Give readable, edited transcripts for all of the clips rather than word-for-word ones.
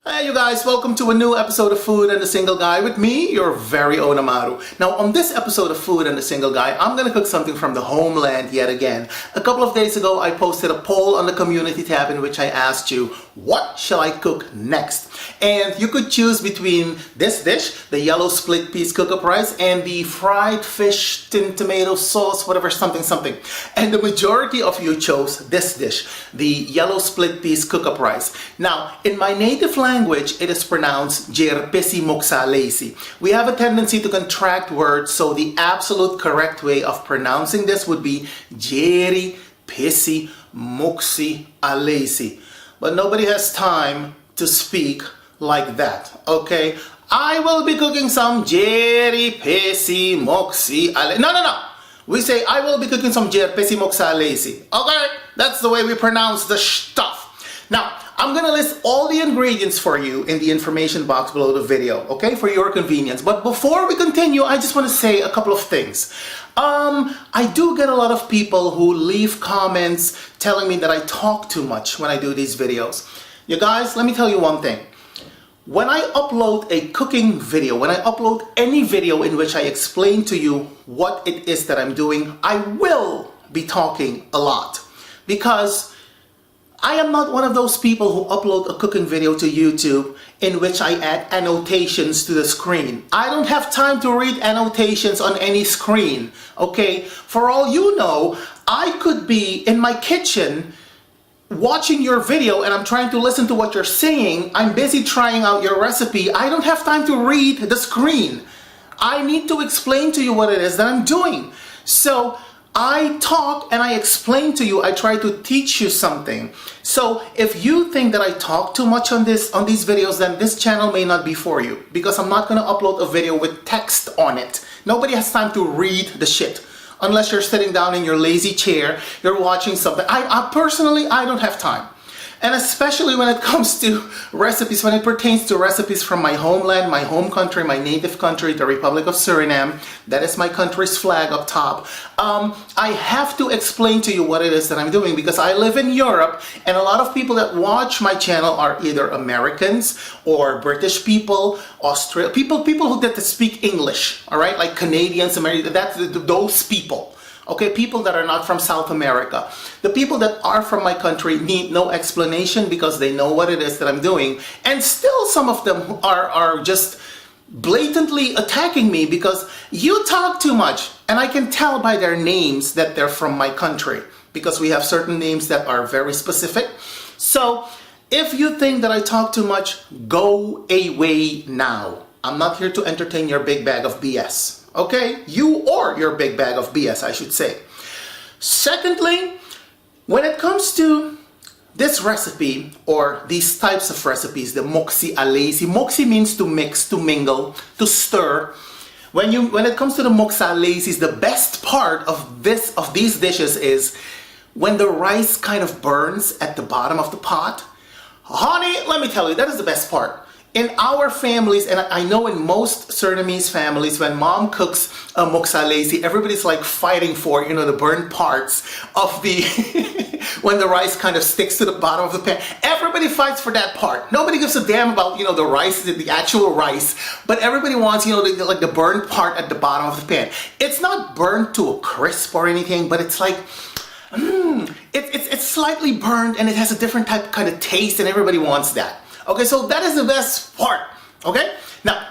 Hey you guys, welcome to a new episode of Food and the Single Guy with me, your very own Amaru. Now on this episode of Food and the Single Guy, I'm gonna cook something from the homeland yet again. A couple of days ago, I posted a poll on the community tab in which I asked you, what shall I cook next? And you could choose between this dish, the yellow split peas cook-up rice, and the fried fish tin tomato sauce, whatever, something. And the majority of you chose this dish, the yellow split peas cook-up rice. Now, in my native language, it is pronounced Djeri, Pesi Moksi Alesi. We have a tendency to contract words, so the absolute correct way of pronouncing this would be Djeri, Pesi Moksi Alesi. But nobody has time to speak like that, okay? I will be cooking some Djeri, Pesi Moksi Alesi. No. We say, I will be cooking some Djeri, Pesi Moksi Alesi. Okay? That's the way we pronounce the stuff. Now, I'm gonna list all the ingredients for you in the information box below the video, okay? For your convenience. But before we continue, I just want to say a couple of things. I do get a lot of people who leave comments telling me that I talk too much when I do these videos. You guys, let me tell you one thing. When I upload a cooking video, when I upload any video in which I explain to you what it is that I'm doing, I will be talking a lot. Because I am not one of those people who upload a cooking video to YouTube in which I add annotations to the screen. I don't have time to read annotations on any screen, okay? For all you know, I could be in my kitchen watching your video and I'm trying to listen to what you're saying. I'm busy trying out your recipe. I don't have time to read the screen. I need to explain to you what it is that I'm doing. So I talk and I explain to you, I try to teach you something. So if you think that I talk too much on these videos, then this channel may not be for you, because I'm not gonna upload a video with text on it. Nobody has time to read the shit. Unless you're sitting down in your lazy chair, you're watching something. I personally, I don't have time. And especially when it comes to recipes, when it pertains to recipes from my homeland, my home country, my native country, the Republic of Suriname, that is my country's flag up top. I have to explain to you what it is that I'm doing, because I live in Europe and a lot of people that watch my channel are either Americans or British people, people who get to speak English, all right? Like Canadians, Americans, those people. Okay, people that are not from South America. The people that are from my country need no explanation because they know what it is that I'm doing. And still some of them are just blatantly attacking me because you talk too much. And I can tell by their names that they're from my country, because we have certain names that are very specific. So if you think that I talk too much, go away now. I'm not here to entertain your big bag of BS. Okay? You or your big bag of BS, I should say. Secondly, when it comes to this recipe, or these types of recipes, the Moksi Alesi. Moksi means to mix, to mingle, to stir. When it comes to the Moksi Alesis, the best part of these dishes is when the rice kind of burns at the bottom of the pot. Honey, let me tell you, that is the best part. In our families, and I know in most Surinamese families, when mom cooks a Moksi Alesi, everybody's like fighting for, you know, the burnt parts of the, when the rice kind of sticks to the bottom of the pan. Everybody fights for that part. Nobody gives a damn about, you know, the rice, the actual rice, but everybody wants, you know, like the burnt part at the bottom of the pan. It's not burnt to a crisp or anything, but it's like, it's slightly burned and it has a different type kind of taste, and everybody wants that. Okay, so that is the best part, okay? Now,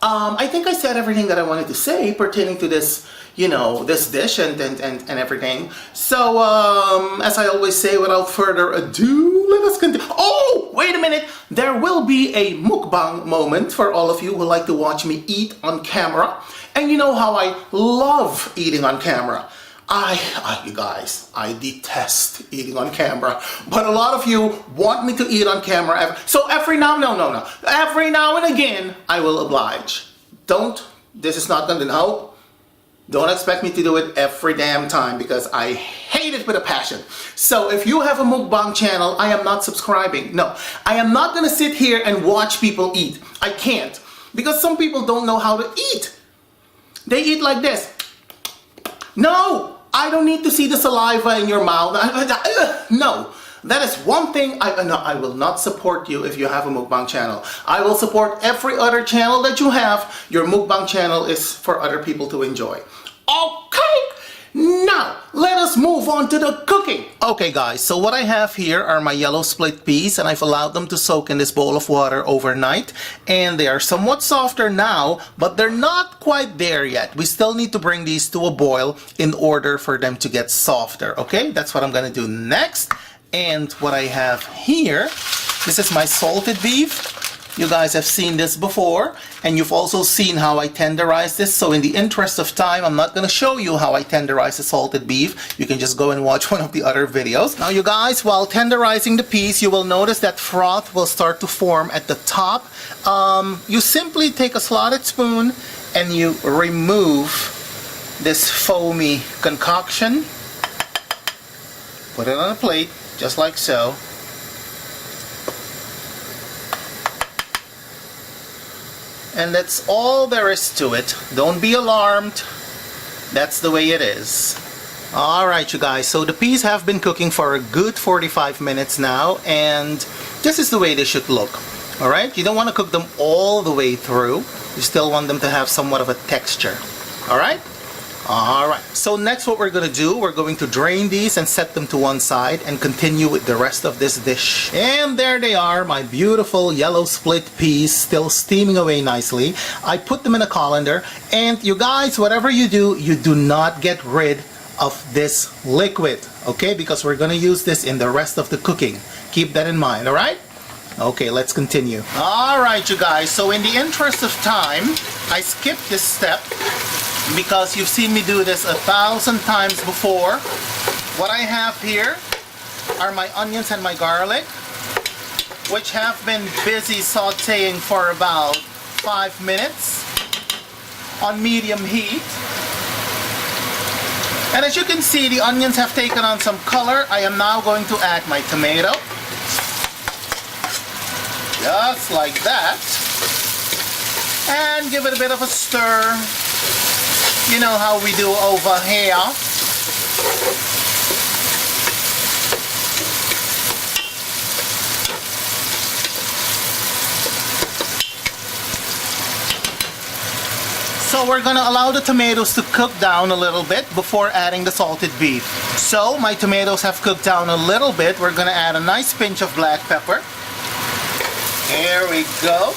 I think I said everything that I wanted to say pertaining to this, you know, this dish and everything. So, as I always say, without further ado, let us continue. Oh, wait a minute. There will be a mukbang moment for all of you who like to watch me eat on camera. And you know how I love eating on camera. You guys, I detest eating on camera, but a lot of you want me to eat on camera. So every now and again, I will oblige. This is not gonna help. Don't expect me to do it every damn time, because I hate it with a passion. So if you have a mukbang channel, I am not subscribing. No, I am not gonna sit here and watch people eat. I can't, because some people don't know how to eat. They eat like this. No! I don't need to see the saliva in your mouth. No, That is one thing I will not support you if you have a mukbang channel. I will support every other channel that you have. Your mukbang channel is for other people to enjoy. Okay, now let us move on to the cooking. Okay guys, so what I have here are my yellow split peas, and I've allowed them to soak in this bowl of water overnight, and they are somewhat softer now, but they're not quite there yet. We still need to bring these to a boil in order for them to get softer. Okay, that's what I'm gonna do next. And what I have here, this is my salted beef. You guys have seen this before, and you've also seen how I tenderize this. So in the interest of time, I'm not going to show you how I tenderize the salted beef. You can just go and watch one of the other videos. Now you guys, while tenderizing the peas, you will notice that froth will start to form at the top. You simply take a slotted spoon and you remove this foamy concoction. Put it on a plate, just like so. And that's all there is to it. Don't be alarmed. That's the way it is. Alright you guys, so the peas have been cooking for a good 45 minutes now, and this is the way they should look. Alright, you don't want to cook them all the way through. You still want them to have somewhat of a texture. Alright? Alright, so next what we're going to do, we're going to drain these and set them to one side and continue with the rest of this dish. And there they are, my beautiful yellow split peas, still steaming away nicely. I put them in a colander, and you guys, whatever you do not get rid of this liquid, okay? Because we're going to use this in the rest of the cooking. Keep that in mind, alright? Okay, let's continue. Alright you guys, so in the interest of time, I skipped this step because you've seen me do this 1,000 times before. What I have here are my onions and my garlic, which have been busy sauteing for about 5 minutes on medium heat. And as you can see, the onions have taken on some color. I am now going to add my tomato. Just like that. And give it a bit of a stir. You know how we do over here. So we're going to allow the tomatoes to cook down a little bit before adding the salted beef. So my tomatoes have cooked down a little bit. We're going to add a nice pinch of black pepper. Here we go.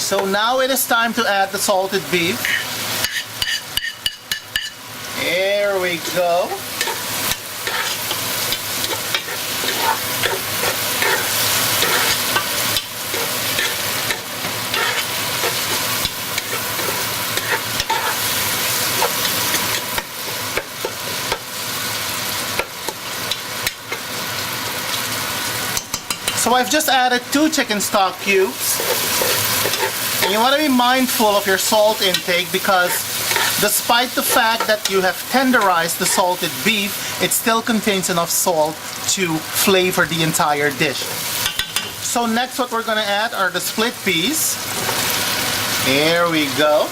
So now it is time to add the salted beef. Here we go. So I've just added 2 chicken stock cubes. And you want to be mindful of your salt intake, because despite the fact that you have tenderized the salted beef, it still contains enough salt to flavor the entire dish. So next what we're going to add are the split peas. Here we go.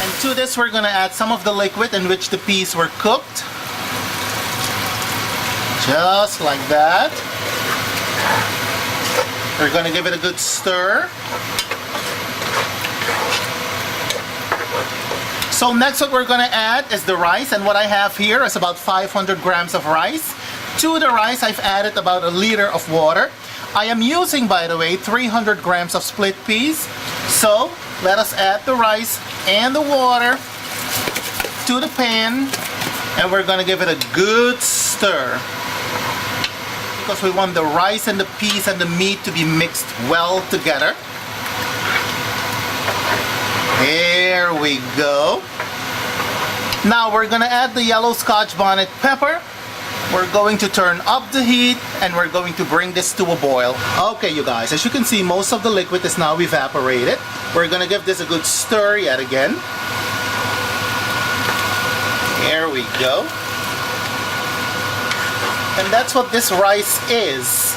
And to this we're going to add some of the liquid in which the peas were cooked. Just like that. We're going to give it a good stir. So next what we're going to add is the rice, and what I have here is about 500 grams of rice. To the rice I've added about 1 liter of water. I am using, by the way, 300 grams of split peas. So let us add the rice and the water to the pan, and we're going to give it a good stir, because we want the rice and the peas and the meat to be mixed well together. Here we go. Now we're going to add the yellow Scotch Bonnet pepper. We're going to turn up the heat, and we're going to bring this to a boil. Okay you guys, as you can see, most of the liquid is now evaporated. We're going to give this a good stir yet again. Here we go. And that's what this rice is.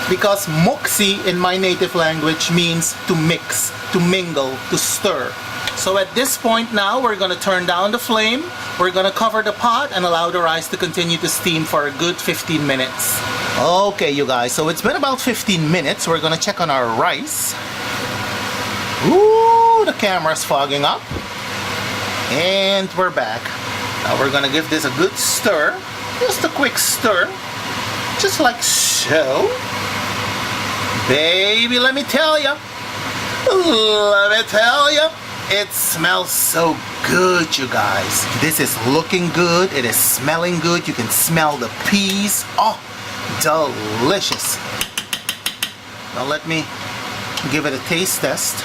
because moksi in my native language means to mix, to mingle, to stir. So at this point now, we're going to turn down the flame, we're going to cover the pot and allow the rice to continue to steam for a good 15 minutes. Okay, you guys, so it's been about 15 minutes. We're going to check on our rice. Ooh, the camera's fogging up. And we're back. Now we're going to give this a good stir. Just a quick stir. Just like so. Baby, let me tell you. It smells so good, you guys. This is looking good. It is smelling good. You can smell the peas. Oh, delicious. Now let me give it a taste test.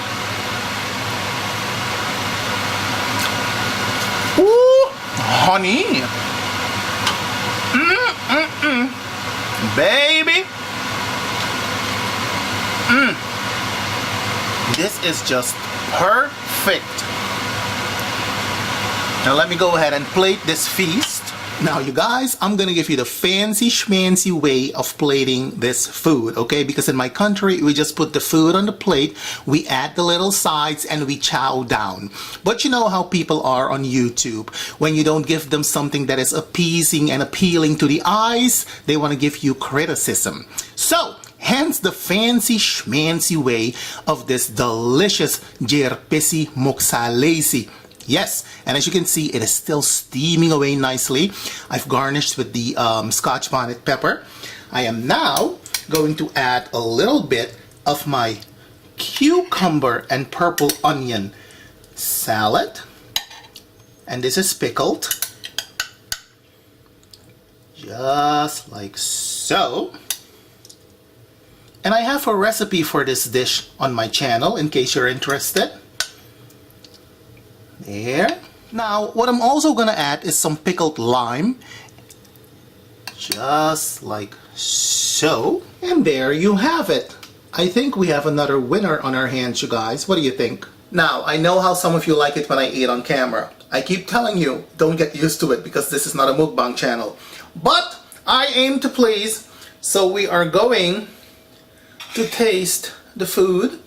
Ooh, honey. Baby. This is just perfect. Now let me go ahead and plate this feast. Now you guys, I'm gonna give you the fancy schmancy way of plating this food, okay? Because in my country, we just put the food on the plate, we add the little sides, and we chow down. But you know how people are on YouTube. When you don't give them something that is appeasing and appealing to the eyes, they want to give you criticism. So, hence the fancy schmancy way of this delicious Djeri Pesi Moksi Alesi. Yes, and as you can see, it is still steaming away nicely. I've garnished with the Scotch Bonnet pepper. I am now going to add a little bit of my cucumber and purple onion salad. And this is pickled. Just like so. And I have a recipe for this dish on my channel in case you're interested. There. Now, what I'm also gonna add is some pickled lime. Just like so. And there you have it. I think we have another winner on our hands, you guys. What do you think? Now, I know how some of you like it when I eat on camera. I keep telling you, don't get used to it because this is not a mukbang channel. But I aim to please, so we are going to taste the food.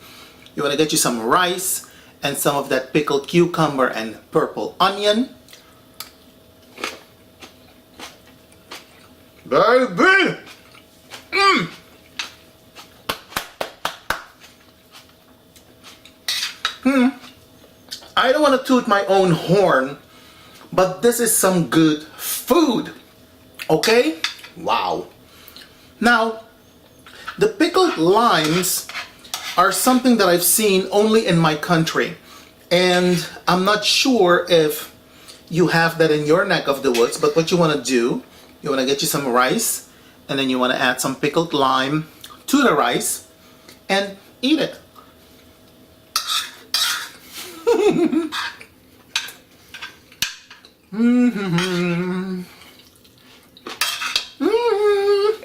You want to get you some rice and some of that pickled cucumber and purple onion. Baby! I don't want to toot my own horn, but this is some good food. Okay? Wow. Now, the pickled limes are something that I've seen only in my country, and I'm not sure if you have that in your neck of the woods. But what you want to do, you want to get you some rice, and then you want to add some pickled lime to the rice and eat it.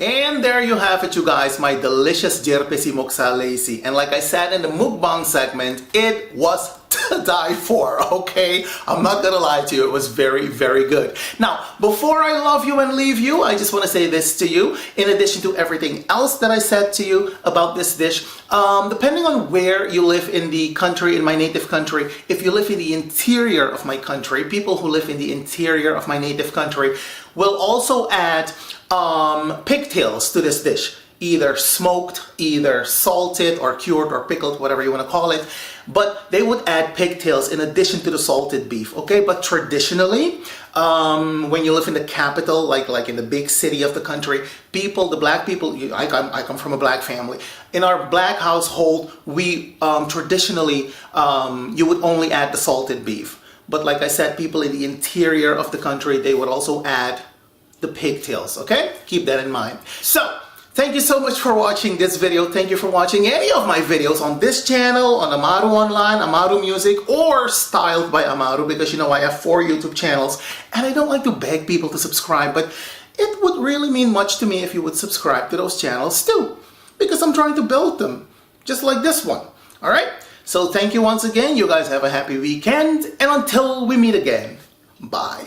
And there you have it, you guys, my delicious Djeri Pesi Moksi Alesi. And like I said in the mukbang segment, it was to die for, okay? I'm not gonna lie to you, it was very, very good. Now, before I love you and leave you, I just want to say this to you. In addition to everything else that I said to you about this dish, depending on where you live in the country, in my native country, if you live in the interior of my country, people who live in the interior of my native country will also add pigtails to this dish. Either smoked, either salted or cured or pickled, whatever you want to call it. But they would add pigtails in addition to the salted beef, okay? But traditionally, when you live in the capital, like in the big city of the country, people, the black people, I come from a black family. In our black household, we traditionally, you would only add the salted beef. But like I said, people in the interior of the country, they would also add the pigtails, okay? Keep that in mind. So, thank you so much for watching this video. Thank you for watching any of my videos on this channel, on Amaru Online, Amaru Music, or Styled by Amaru, because you know I have 4 YouTube channels, and I don't like to beg people to subscribe, but it would really mean much to me if you would subscribe to those channels too, because I'm trying to build them, just like this one, alright? So thank you once again, you guys have a happy weekend, and until we meet again, bye.